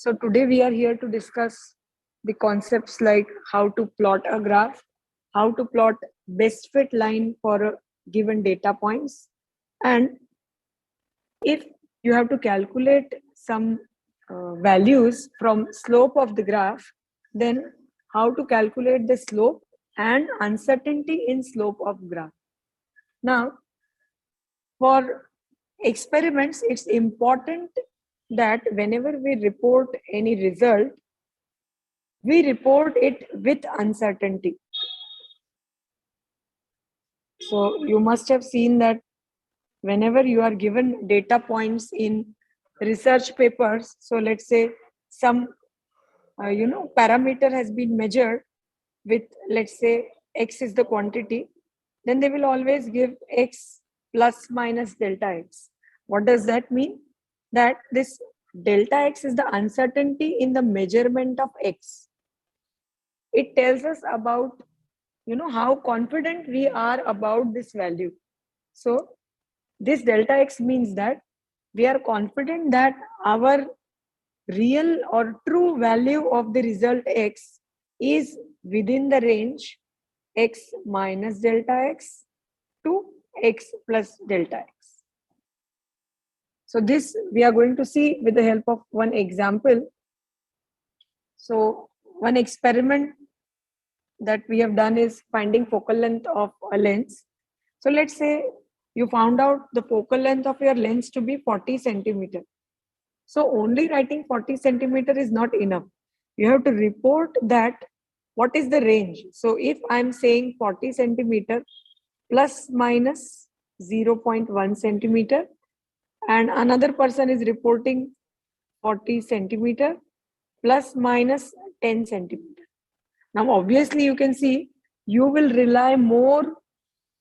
So today we are here to discuss the concepts like how to plot a graph, how to plot best fit line for a given data points, and if you have to calculate some values from slope of the graph, then how to calculate the slope and uncertainty in slope of graph. Now, for experiments, it's important that whenever we report any result, we report it with uncertainty. So you must have seen that whenever you are given data points in research papers, so let's say some parameter has been measured with, let's say, x is the quantity, then they will always give x plus minus delta x. What does that mean? That this delta x is the uncertainty in the measurement of x. It tells us about how confident we are about this value. So this delta x means that we are confident that our real or true value of the result x is within the range x minus delta x to x plus delta x. So this we are going to see with the help of one example. So one experiment that we have done is finding focal length of a lens. So let's say you found out the focal length of your lens to be 40 centimeter. So only writing 40 centimeter is not enough. You have to report that what is the range. So if I'm saying 40 centimeter plus minus 0.1 centimeter and another person is reporting 40 centimeter plus minus 10 centimeter. Now, obviously, you can see you will rely more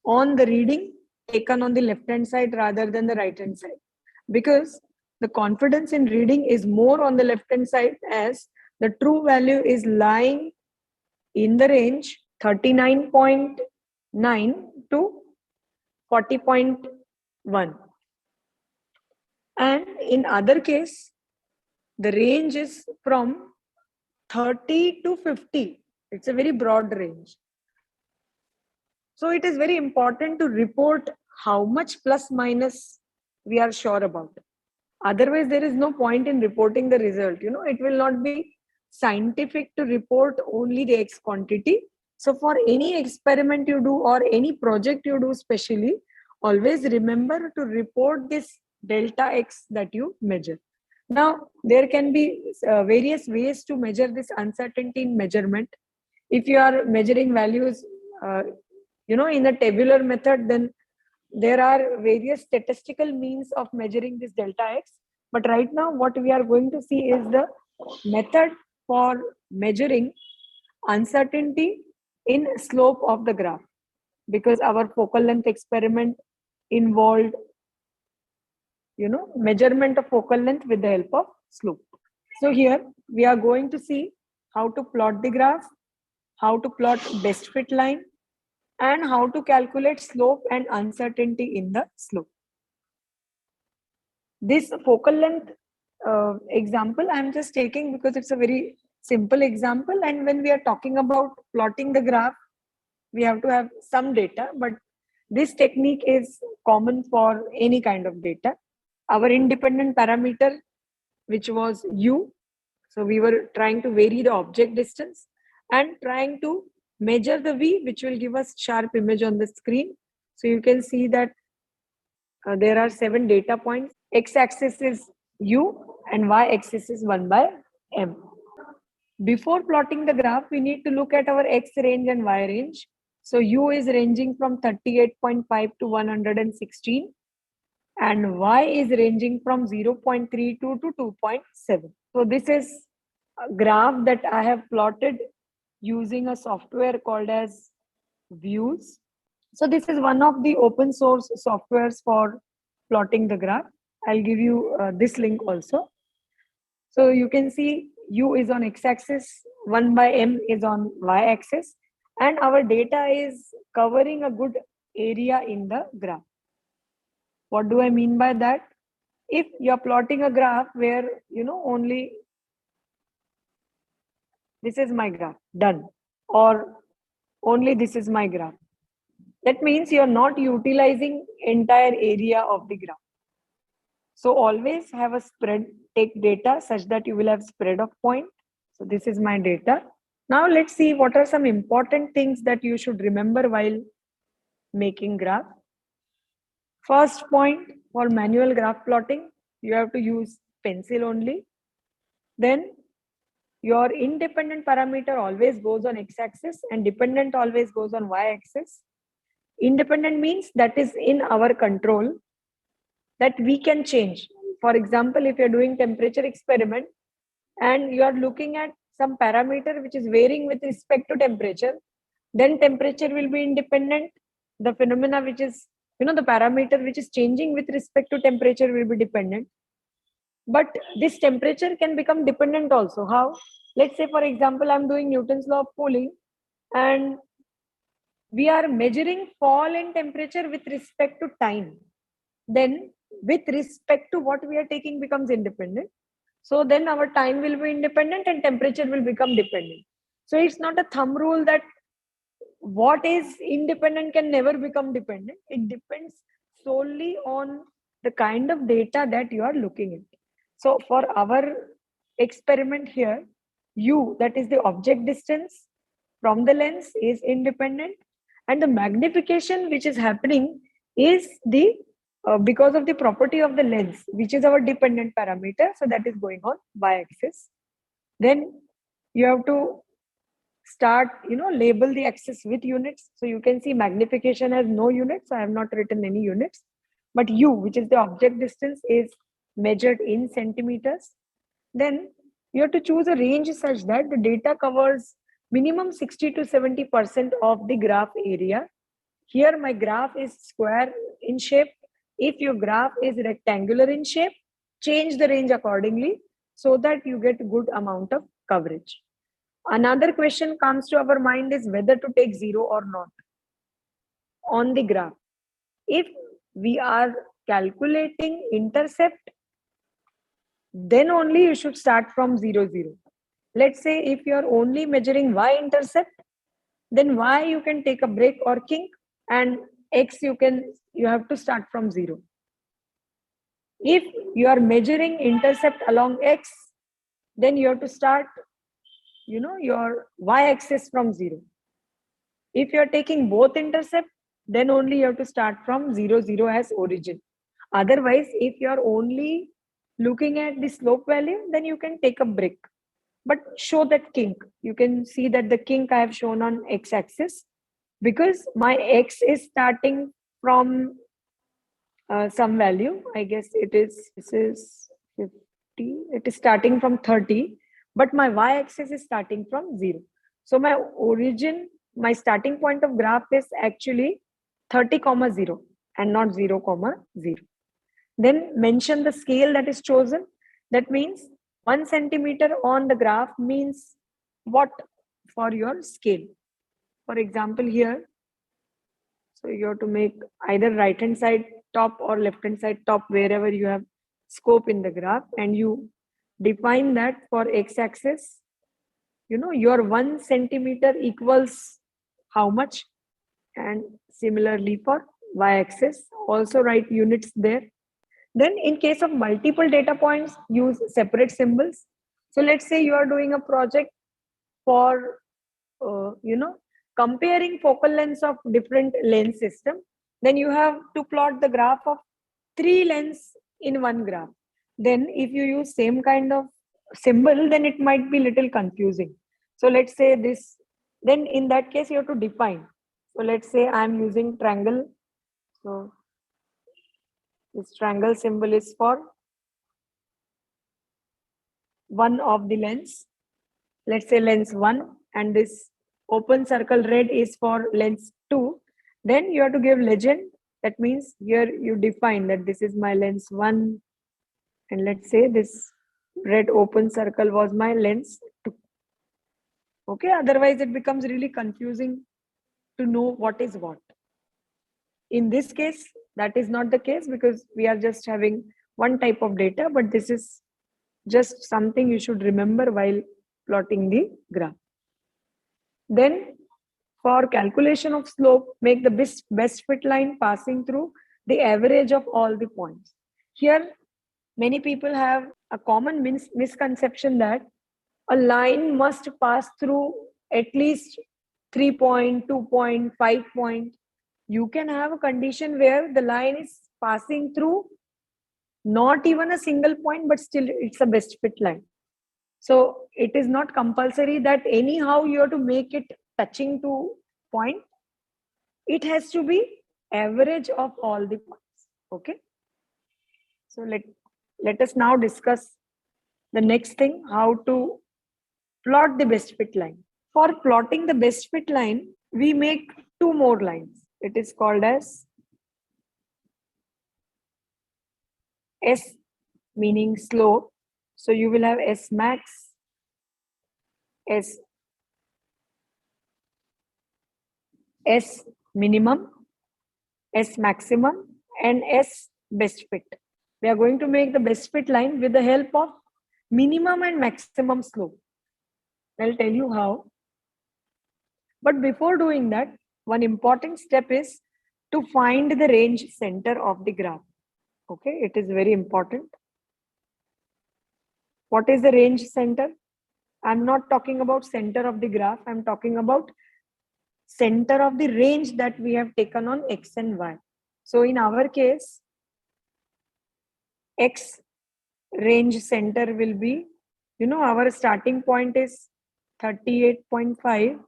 on the reading taken on the left-hand side rather than the right-hand side, because the confidence in reading is more on the left-hand side as the true value is lying in the range 39.9 to 40.1. And in other case, the range is from 30 to 50. It's a very broad range. So it is very important to report how much plus minus we are sure about. Otherwise, there is no point in reporting the result. It will not be scientific to report only the X quantity. So for any experiment you do or any project you do specially, always remember to report this delta X that you measure. Now, there can be various ways to measure this uncertainty in measurement. If you are measuring values, in a tabular method, then there are various statistical means of measuring this delta X. But right now, what we are going to see is the method for measuring uncertainty in slope of the graph, because our focal length experiment involved measurement of focal length with the help of slope. So here we are going to see how to plot the graph, how to plot best fit line, and how to calculate slope and uncertainty in the slope. This focal length example I'm just taking because it's a very simple example, and when we are talking about plotting the graph, we have to have some data, but this technique is common for any kind of data. Our independent parameter, which was u, so we were trying to vary the object distance and trying to measure the v, which will give us sharp image on the screen. So you can see that there are 7 data points. X-axis is u and y-axis is 1 by m. Before plotting the graph, we need to look at our x range and y range. So u is ranging from 38.5 to 116 and y is ranging from 0.32 to 2.7. So this is a graph that I have plotted using a software called as Veusz. So this is one of the open source softwares for plotting the graph. I'll give you this link also. So you can see u is on x-axis, 1 by m is on y-axis, and our data is covering a good area in the graph. What do I mean by that? If you're plotting a graph where only this is my graph, done. Or only this is my graph. That means you're not utilizing entire area of the graph. So always have a spread, take data such that you will have spread of point. So this is my data. Now let's see what are some important things that you should remember while making graph. First point, for manual graph plotting, you have to use pencil only. Then your independent parameter always goes on x-axis and dependent always goes on y-axis. Independent means that is in our control, that we can change. For example, if you're doing temperature experiment and you are looking at some parameter which is varying with respect to temperature, then temperature will be independent. The phenomena which is, the parameter which is changing with respect to temperature will be dependent. But this temperature can become dependent also. How? Let's say, for example, I'm doing Newton's law of cooling and we are measuring fall in temperature with respect to time. Then with respect to what we are taking becomes independent. So then our time will be independent and temperature will become dependent. So it's not a thumb rule that what is independent can never become dependent. It depends solely on the kind of data that you are looking at. So for our experiment here, u, that is the object distance from the lens, is independent, and the magnification which is happening is the because of the property of the lens, which is our dependent parameter. So that is going on y-axis. Then you have to start, label the axis with units. So you can see magnification has no units. So I have not written any units. But u, which is the object distance, is measured in centimeters. Then you have to choose a range such that the data covers minimum 60 to 70% of the graph area. Here my graph is square in shape. If your graph is rectangular in shape, change the range accordingly so that you get good amount of coverage. Another question comes to our mind is whether to take 0 or not on the graph. If we are calculating intercept, then only you should start from 0, 0. Let's say if you are only measuring y-intercept, then y you can take a break or kink, and x you have to start from 0. If you are measuring intercept along x, then you have to start your y-axis from 0. If you are taking both intercept, then only you have to start from 0, 0 as origin. Otherwise, if you are only looking at the slope value, then you can take a break. But show that kink. You can see that the kink I have shown on x-axis, because my x is starting from some value. I guess this is 50. It is starting from 30, but my y-axis is starting from 0. So my origin, my starting point of graph is actually 30, 0 and not 0, 0. Then mention the scale that is chosen. That means 1 centimeter on the graph means what for your scale. For example, here, so you have to make either right hand side top or left hand side top wherever you have scope in the graph, and you define that for x-axis. Your 1 centimeter equals how much, and similarly for y-axis also write units there. Then in case of multiple data points, use separate symbols. So let's say you are doing a project for comparing focal lengths of different lens system, then you have to plot the graph of 3 lens in one graph. Then if you use same kind of symbol, then it might be little confusing. So let's say this, then in that case you have to define. So let's say I'm using triangle. So this triangle symbol is for one of the lens. Let's say lens 1, and this open circle red is for lens 2. Then you have to give legend. That means here you define that this is my lens 1, and let's say this red open circle was my lens 2. Okay, otherwise it becomes really confusing to know what is what. In this case, that is not the case because we are just having one type of data, but this is just something you should remember while plotting the graph. Then for calculation of slope, make the best fit line passing through the average of all the points. Here, many people have a common misconception that a line must pass through at least 3 point, 2 point, 5 point. You can have a condition where the line is passing through not even a single point, but still it's a best fit line. So it is not compulsory that anyhow you have to make it touching to point. It has to be average of all the points. Okay. So let us now discuss the next thing, how to plot the best fit line. For plotting the best fit line, we make two more lines. It is called as S, meaning slope. So you will have S max, S minimum, S maximum, and S best fit. We are going to make the best fit line with the help of minimum and maximum slope. I'll tell you how. But before doing that, one important step is to find the range center of the graph. Okay, it is very important. What is the range center? I'm not talking about center of the graph. I'm talking about center of the range that we have taken on X and Y. So in our case, X range center will be, our starting point is 38.5,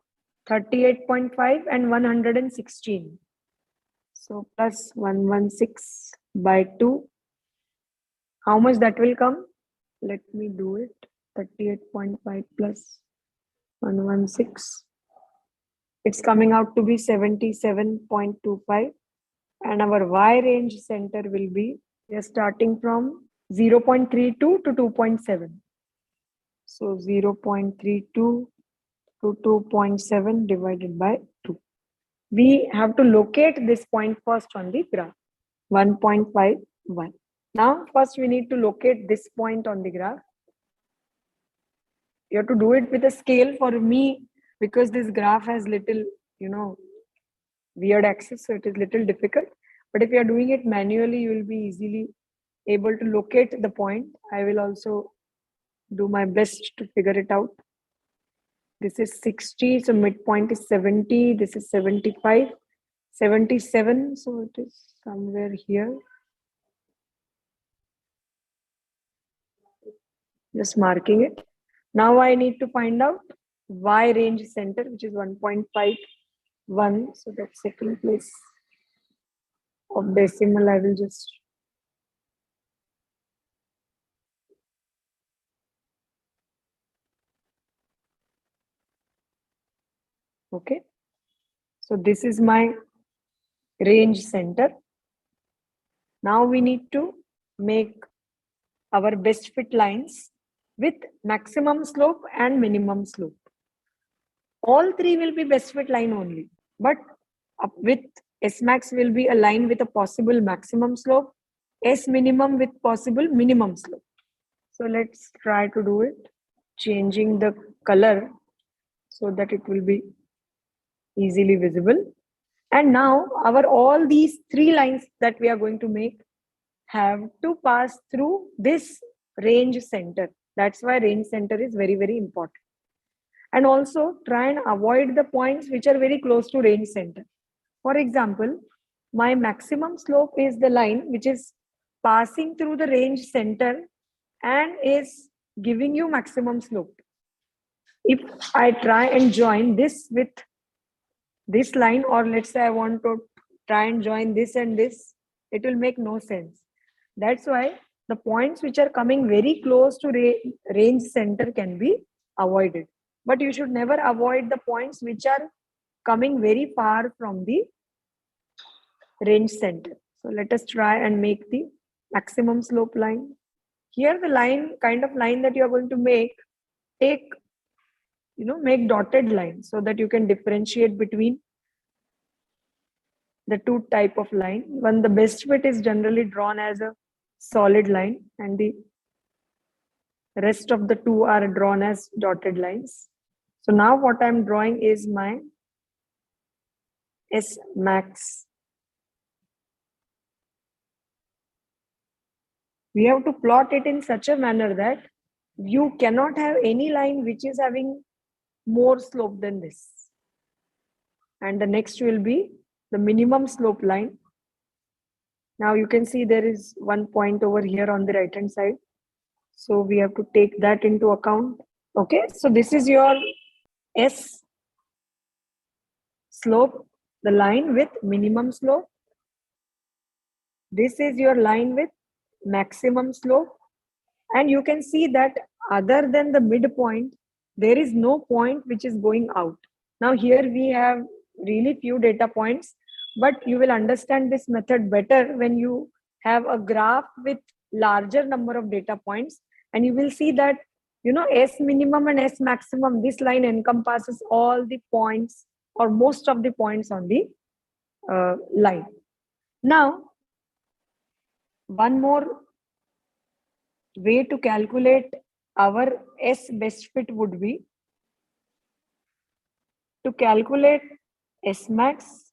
38.5 and 116. So plus 116 by 2. How much that will come? Let me do it. 38.5 plus 116. It's coming out to be 77.25. And our Y range center will be, we are starting from 0.32 to 2.7. So 0.32 to 2.7 divided by 2. We have to locate this point first on the graph, 1.51. Now, first we need to locate this point on the graph. You have to do it with a scale. For me, because this graph has little, weird axis, so it is little difficult. But if you are doing it manually, you will be easily able to locate the point. I will also do my best to figure it out. This is 60, so midpoint is 70. This is 75, 77. So it is somewhere here. Just marking it. Now I need to find out Y range center, which is 1.51. So that's second place of decimal. I will just okay. So this is my range center. Now we need to make our best fit lines with maximum slope and minimum slope. All three will be best fit line only, but with S max will be a line with a possible maximum slope, S minimum with possible minimum slope. So let's try to do it, changing the color so that it will be easily visible. And now all these three lines that we are going to make have to pass through this range center. That's why range center is very, very important. And also try and avoid the points which are very close to range center. For example, my maximum slope is the line which is passing through the range center and is giving you maximum slope. If I try and join this with this line, or let's say I want to try and join this and this, it will make no sense. That's why the points which are coming very close to range center can be avoided. But you should never avoid the points which are coming very far from the range center. So let us try and make the maximum slope line. Here the kind of line that you are going to make, make dotted lines so that you can differentiate between the two type of line. One, the best fit is generally drawn as a solid line, and the Rest of the two are drawn as dotted lines. So now what I'm drawing is my S max. We have to plot it in such a manner that you cannot have any line which is having more slope than this. And the next will be the minimum slope line. Now you can see there is one point over here on the right hand side. So we have to take that into account. Okay, so this is your S slope, the line with minimum slope. This is your line with maximum slope. And you can see that other than the midpoint, there is no point which is going out. Now here we have really few data points, but you will understand this method better when you have a graph with larger number of data points, and you will see that, you know, S minimum and S maximum, this line encompasses all the points or most of the points on the line. Now, one more way to calculate our S best fit would be to calculate S max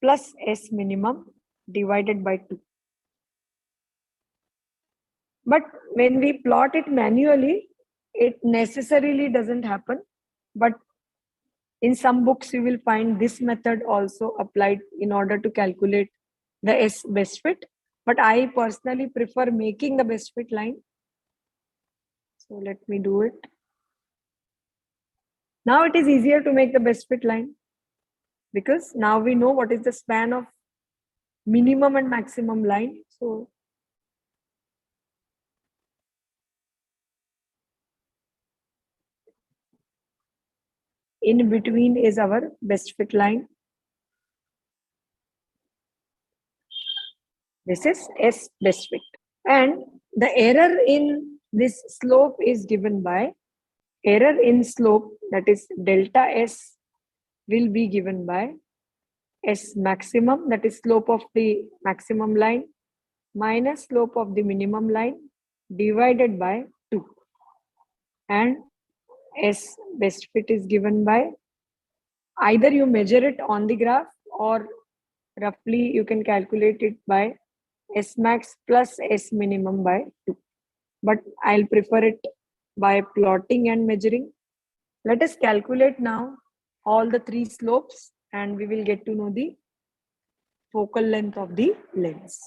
plus S minimum divided by 2. But when we plot it manually, it necessarily doesn't happen. But in some books, you will find this method also applied in order to calculate the S best fit. But I personally prefer making the best fit line. So let me do it. Now it is easier to make the best fit line because now we know what is the span of minimum and maximum line. So in between is our best fit line. This is S best fit. And the error in this slope is given by error in slope, that is delta S, will be given by S maximum, that is slope of the maximum line, minus slope of the minimum line divided by 2. And S best fit is given by, either you measure it on the graph or roughly you can calculate it by S max plus S minimum by 2. But I'll prefer it by plotting and measuring. Let us calculate now all the three slopes and we will get to know the focal length of the lens.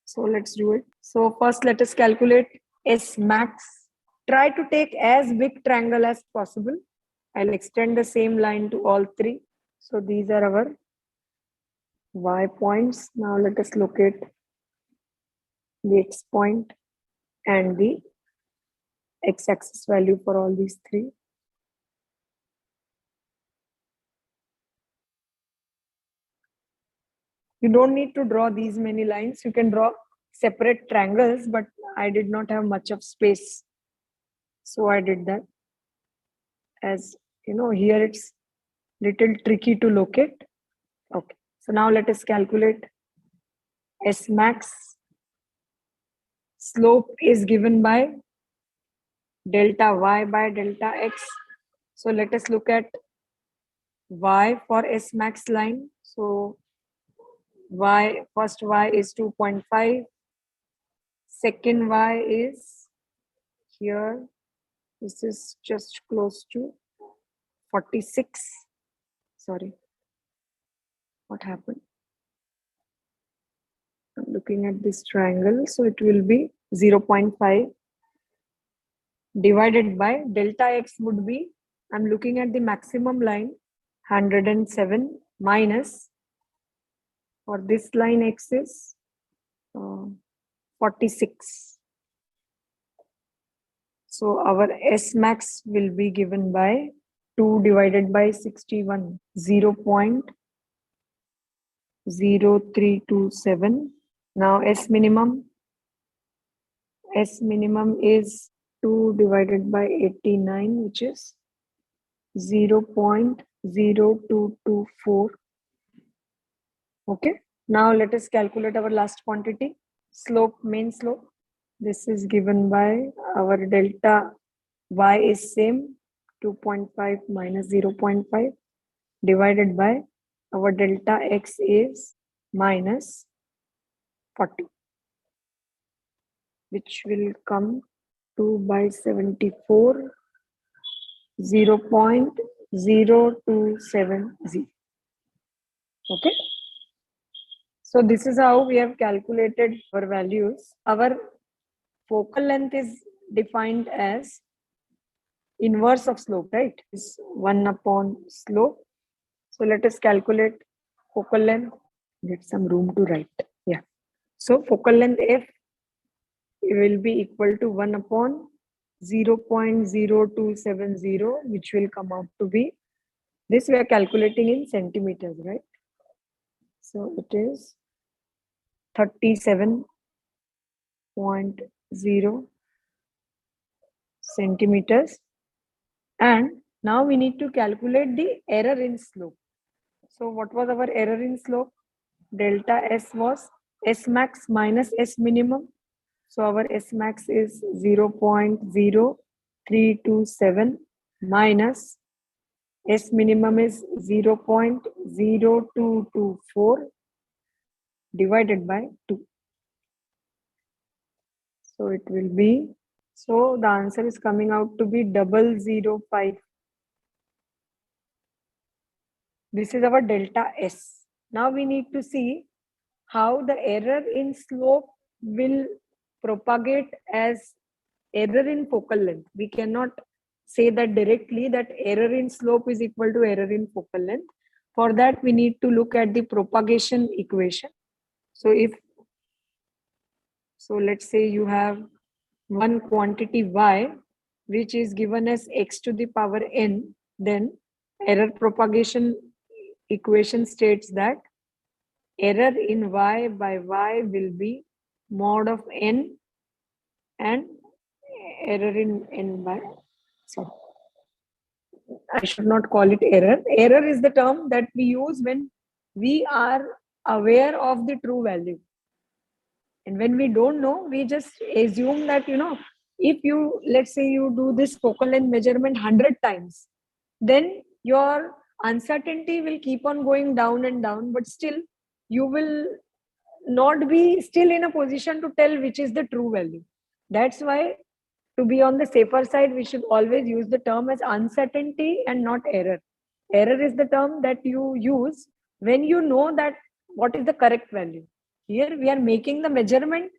So let's do it. So first let us calculate S max. Try to take as big triangle as possible. I'll extend the same line to all three. So these are our Y points. Now let us locate the X point and the X-axis value for all these three. You don't need to draw these many lines. You can draw separate triangles, but I did not have much of space. So I did that. As you know, here it's little tricky to locate. Okay. So now let us calculate S max. Slope is given by delta Y by delta X. So let us look at Y for S max line. So Y, first Y is 2.5. Second Y is here. This is just close to 46. Sorry. What happened? I'm looking at this triangle. So it will be 0.5 divided by delta X would be, I'm looking at the maximum line, 107 minus, for this line X is 46. So our S max will be given by 2 divided by 61, 0.0327. Now S minimum is 2 divided by 89, which is 0.0224. Okay. Now let us calculate our last quantity, slope, main slope. This is given by our delta y is same 2.5 minus 0.5 divided by our delta x is minus 40, which will come 2 by 74, 0.0270. Okay. So this is how we have calculated our values. Our focal length is defined as inverse of slope, right? Is 1 upon slope. So let us calculate focal length. Get some room to write. Yeah. So focal length f will be equal to 1 upon 0.0270, which will come out to be, this we are calculating in centimeters, right? So it is 37.0 centimeters. And now we need to calculate the error in slope. So what was our error in slope? Delta S was S max minus S minimum. So our S max is 0.0327 minus S minimum is 0.0224 divided by 2. So it will be, so the answer is coming out to be 005. This is our delta S. Now we need to see how the error in slope will propagate as error in focal length. We cannot say that directly, that error in slope is equal to error in focal length. For that, we need to look at the propagation equation. So let's say you have one quantity y, which is given as x to the power n, then error propagation equation states that error in y by y will be mod of n, and error in n by, sorry, I should not call it error. Error is the term that we use when we are aware of the true value. And when we don't know, we just assume that, if you, let's say you do this focal length measurement 100 times, then your uncertainty will keep on going down and down, but still you will not be still in a position to tell which is the true value. That's why, to be on the safer side, we should always use the term as uncertainty and not error. Error is the term that you use when you know that what is the correct value. Here we are making the measurement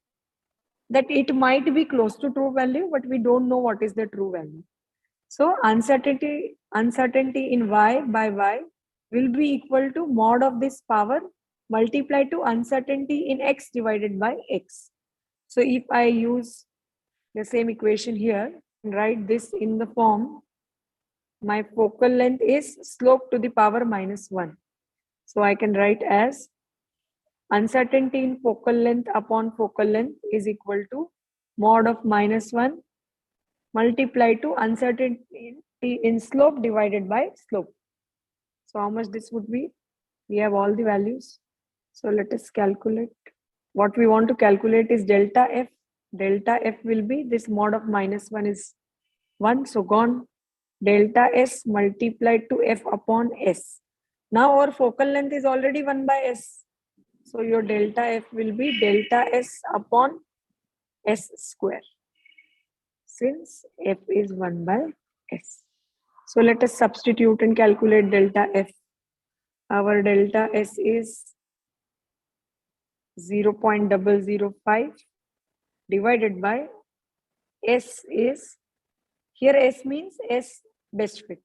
that it might be close to true value, but we don't know what is the true value. So uncertainty in y by y will be equal to mod of this power multiplied to uncertainty in x divided by x. So if I use the same equation here and write this in the form, my focal length is slope to the power minus 1. So I can write as uncertainty in focal length upon focal length is equal to mod of minus 1 multiplied to uncertainty in slope divided by slope. So how much this would be? We have all the values. So let us calculate. What we want to calculate is delta F. Delta F will be this mod of minus 1 is 1. So gone. Delta S multiplied to F upon S. Now our focal length is already 1 by S. So your delta F will be delta S upon S square, since F is 1 by S. So let us substitute and calculate delta F. Our delta S is 0.005 divided by S is, here S means S best fit,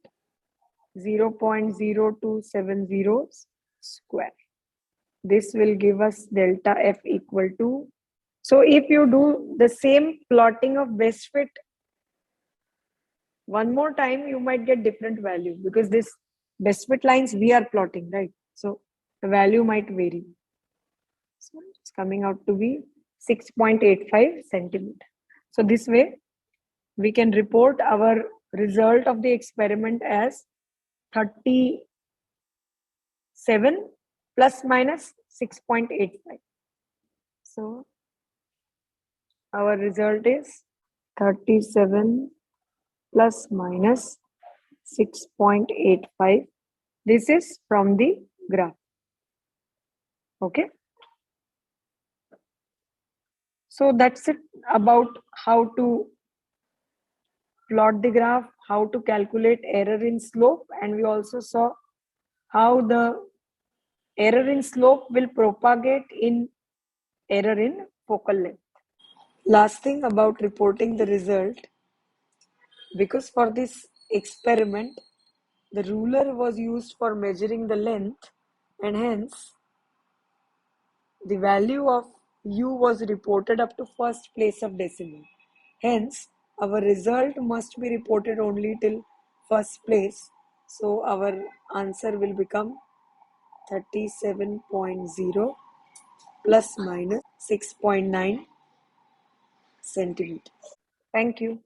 0.0270 square. This will give us delta F equal to, so if you do the same plotting of best fit one more time, you might get different value, because this best fit lines we are plotting, right? So the value might vary. So it's coming out to be 6.85 centimeter. So this way we can report our result of the experiment as 37 plus minus 6.85. So Our result is 37 plus minus 6.85. This is from the graph. Okay. So that's it about how to plot the graph, how to calculate error in slope, and we also saw how the error in slope will propagate in error in focal length. Last thing about reporting the result, because for this experiment, the ruler was used for measuring the length, and hence the value of u was reported up to first place of decimal. Hence, our result must be reported only till first place. So our answer will become 37.0 plus minus 6.9 centimeters. Thank you.